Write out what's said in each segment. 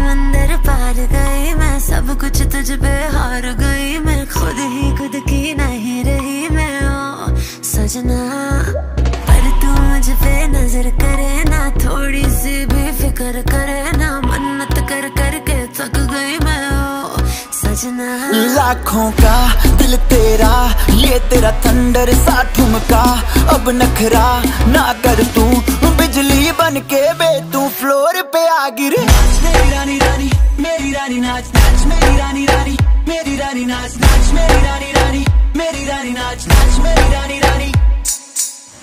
मंदिर पार गई मैं, सब कुछ तुझ पे हार गई मैं, खुद ही खुद की नहीं रही मैं ओ सजना। पर तू मुझ पे नजर करे ना, थोड़ी सी भी फिक्र करे ना, मन्नत कर कर के थक गई मैं ओ सजना। लाखों का दिल तेरा, ये तेरा थंडर सा ठुमका, अब नखरा ना कर तू, बिजली बन के बे तू फ्लोर पे आ गिर। मेरी रानी रानी मेरी रानी नाच नाच, मेरी रानी रानी मेरी रानी नाच नाच, मेरी रानी रानी मेरी रानी नाच नाच, मेरी रानी रानी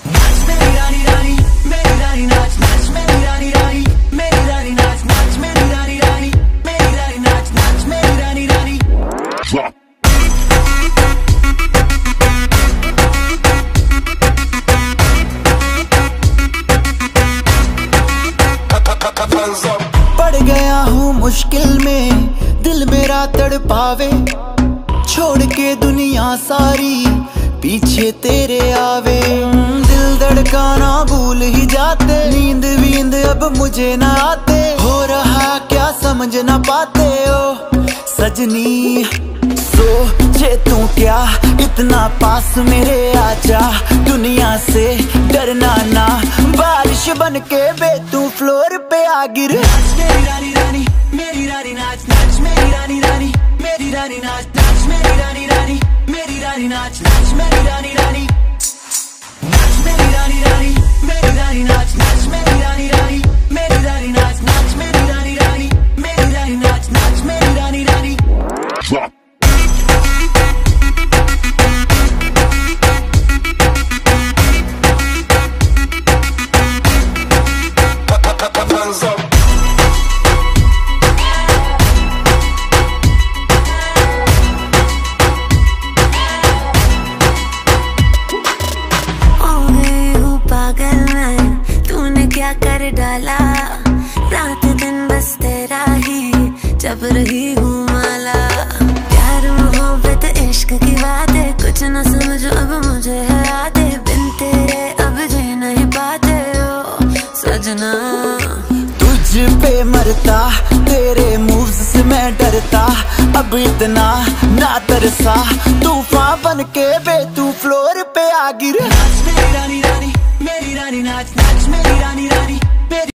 नाच, मेरी रानी रानी मेरी रानी नाच नाच, मेरी रानी रानी मेरी रानी नाच नाच, मेरी रानी रानी मेरी रानी नाच नाच, मेरी रानी रानी। पड़ गया हूँ मुश्किल में, दिल मेरा तड़पावे, छोड़ के दुनिया सारी पीछे तेरे आवे। दिल धड़काना भूल ही जाते, नींद वींद अब मुझे ना आते, हो रहा क्या समझ ना पाते ओ सजनी। सोचे तू क्या इतना पास मेरे आजा, दुनिया से डरना ना, बारिश बन के बे तू फ्लोर पे आ गिर। मेरी रानी रानी मेरी रानी नाच नाच, मेरी रानी रानी मेरी रानी नाच नाच, मेरी रानी रानी मेरी रानी नाच नाच, मेरी रानी रानी नाच, मेरी रानी रानी मेरी रानी नाच नाच, मेरी रानी रानी मेरी रानी नाच नाच, मेरी रानी रानी मेरी रानी नाच नाच, मेरी रानी रानी। क्या कर डाला रात दिन बस तेरा ही जब रही हूँ माला, प्यार मोहब्बत इश्क की बातें कुछ न समझो अब मुझे है आते, बिन तेरे अब जी नहीं पाते ओ सजना। तुझ पे मरता तेरे मूव्स से मैं डरता, अब इतना ना तरसा, तूफान बन के बे तू फ्लोर पे आ गिर। मेरी रानी रानी मेरी रानी नाच नाच, मेरी रानी रानी।